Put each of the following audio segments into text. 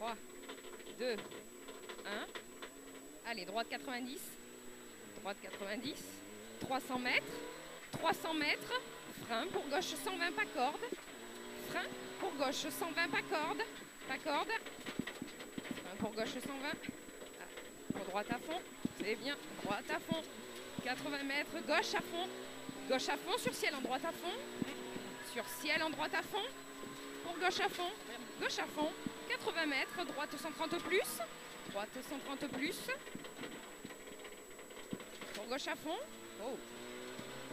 3, 2, 1. Allez, droite 90. Droite 90. 300 mètres. 300 mètres. Frein pour gauche 120 pas corde. Frein pour gauche 120 pas corde. Pas corde. Frein pour gauche 120. Pour droite à fond. C'est bien. Droite à fond. 80 mètres. Gauche à fond. Gauche à fond sur ciel en droite à fond. Sur ciel en droite à fond. Pour gauche à fond. Gauche à fond. 80 mètres. Droite 130 plus. Droite 130 plus. Pour gauche à fond. Oh.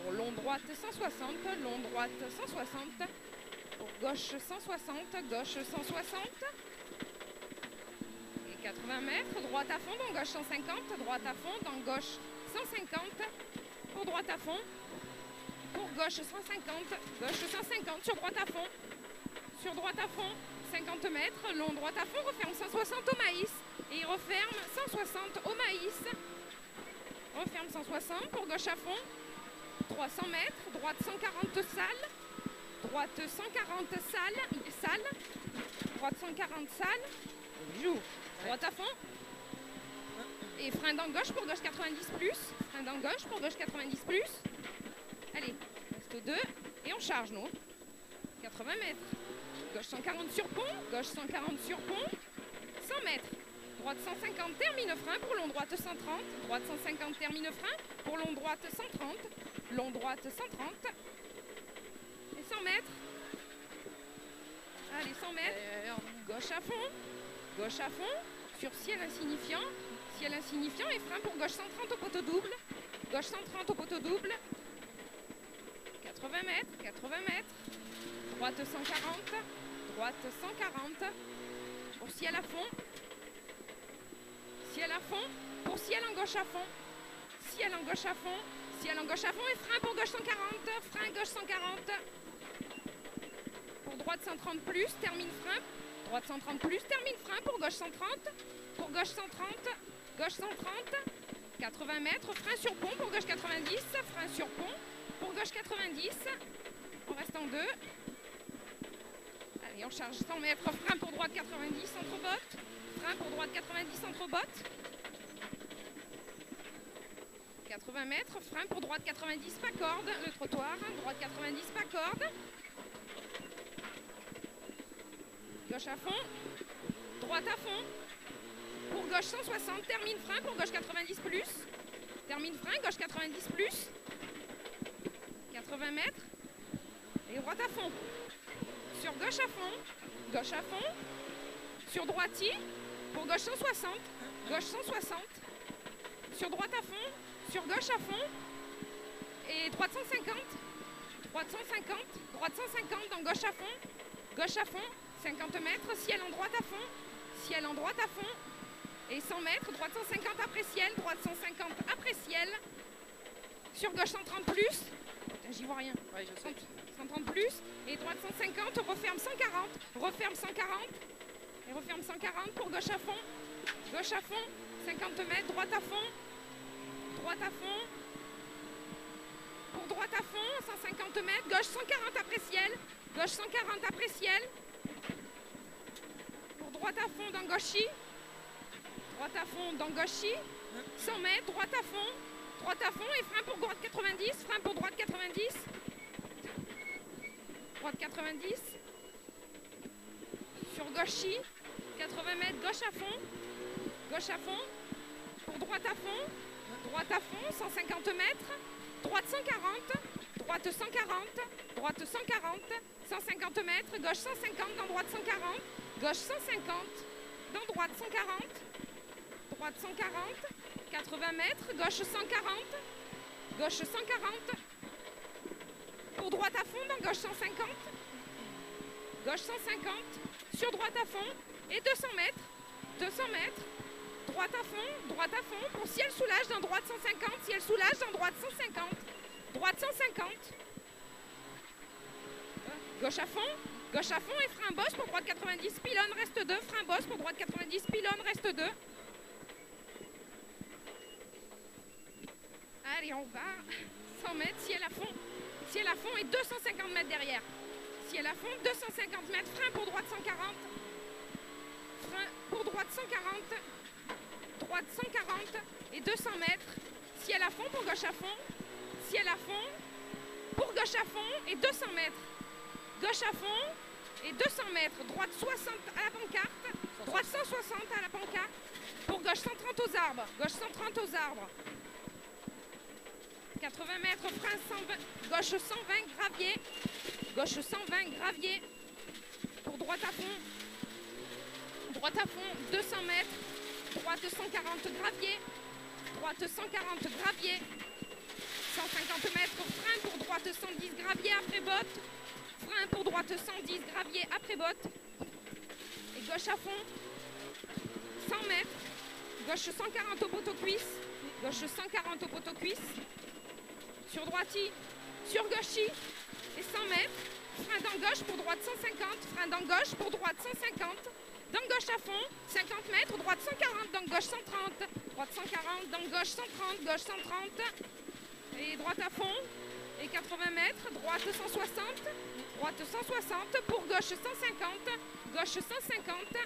Pour long droite 160. Long droite 160. Pour gauche 160. Gauche 160. Et 80 mètres. Droite à fond. Dans gauche 150. Droite à fond. Dans gauche 150. Pour droite à fond. Pour gauche 150. Gauche 150. Sur droite à fond. Sur droite à fond. 50 mètres. Long droite à fond. Referme 160 au maïs. Et il referme 160 au maïs. Referme 160 pour gauche à fond. 300 mètres. Droite 140 salles. Droite 140 salles. Droite 140 salles. Joue. Droite à fond. Et frein dans gauche pour gauche 90 plus. Frein dans gauche pour gauche 90 plus. Allez, reste 2. Et on charge nous. 80 mètres. Gauche 140 sur pont. Gauche 140 sur pont. 100 mètres. Droite 150, termine frein. Pour long droite 130. Droite 150, termine frein. Pour long droite 130. Long droite 130. Et 100 mètres. Allez, 100 mètres. Gauche à fond. Gauche à fond. Sur ciel insignifiant. Ciel insignifiant et frein pour gauche 130 au poteau double. Gauche 130 au poteau double. 80 mètres. 80 mètres. Droite 140. Droite 140. Pour ciel à fond. Ciel à fond, pour ciel en gauche à fond. Ciel en gauche à fond. Ciel en gauche à fond et frein pour gauche 140. Frein gauche 140. Pour droite 130 plus, termine frein. Droite 130 plus, termine frein pour gauche 130. Pour gauche 130. Gauche 130. 80 mètres, frein sur pont pour gauche 90. Frein sur pont pour gauche 90. On reste en 2. Allez, on charge 100 mètres, frein pour droite 90 entre bottes. Frein pour droite 90 entre bottes. 80 mètres, frein pour droite 90 pas corde. Le trottoir, droite 90 pas corde. Gauche à fond. Droite à fond. Pour gauche 160, termine frein pour gauche 90 plus. Termine frein, gauche 90 plus. 80 mètres. Et droite à fond. Sur gauche à fond. Gauche à fond. Sur droitier. Pour gauche 160, gauche 160, sur droite à fond, sur gauche à fond, et droite 150, droite 150, droite 150 dans gauche à fond, 50 mètres, ciel en droite à fond, ciel en droite à fond, et 100 mètres, droite 150 après ciel, droite 150 après ciel, sur gauche 130 plus, j'y vois rien, Ouais, je sais. 130 plus, et droite 150, referme 140, referme 140, et referme 140 pour gauche à fond. Gauche à fond. 50 mètres. Droite à fond. Droite à fond. Pour droite à fond. 150 mètres. Gauche 140 après ciel. Gauche 140 après ciel. Pour droite à fond dans gauchy. Droite à fond dans gauchy. 100 mètres. Droite à fond. Droite à fond. Et frein pour droite 90. Frein pour droite 90. Droite 90. Sur gauchy. 80 mètres, gauche à fond. Gauche à fond. Pour droite à fond. Droite à fond, 150 mètres. Droite 140. Droite 140. Droite 140. 150 mètres. Gauche 150 dans droite 140. Gauche 150 dans droite 140. Droite 140. 80 mètres. Gauche 140. Gauche 140. Pour droite à fond dans gauche 150. Gauche 150. Sur droite à fond. Et 200 mètres. 200 mètres. Droite à fond, pour ciel soulage dans droite 150, ciel soulage dans droite 150, droite 150. Gauche à fond et frein bosse pour droite 90, pylône reste 2, frein bosse pour droite 90, pylône reste 2. Allez, on va, 100 mètres, ciel à fond et 250 mètres derrière. Ciel à fond, 250 mètres, frein pour droite 140, frein droite 140, droite 140 et 200 mètres. Ciel à fond pour gauche à fond, ciel à fond, pour gauche à fond et 200 mètres. Gauche à fond et 200 mètres. Droite 60 à la pancarte, droite 160 à la pancarte, pour gauche 130 aux arbres, gauche 130 aux arbres. 80 mètres, frein 120, gauche 120 gravier, gauche 120 gravier, pour droite à fond, 200 mètres, droite 140 gravier, droite 140 gravier, 150 mètres, frein pour droite 110 gravier après botte, frein pour droite 110 gravier après botte, et gauche à fond, 100 mètres, gauche 140 au poteau cuisse, gauche 140 au poteau cuisse, sur droiti, sur gauchi, et 100 mètres, frein dans gauche pour droite 150, frein dans gauche pour droite 150, dans gauche à fond, 50 mètres, droite 140, dans gauche 130, droite 140, dans gauche 130, gauche 130, et droite à fond, et 80 mètres, droite 160, droite 160, pour gauche 150, gauche 150,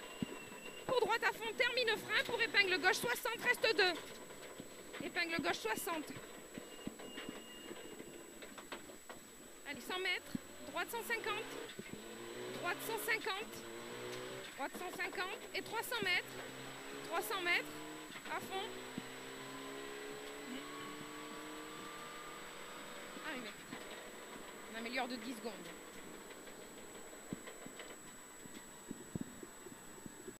pour droite à fond, termine frein, pour épingle gauche 60, reste 2, épingle gauche 60. Allez, 100 mètres, droite 150, droite 150, droite 150 et 300 mètres, à fond. Ah oui, mais on améliore de 10 secondes.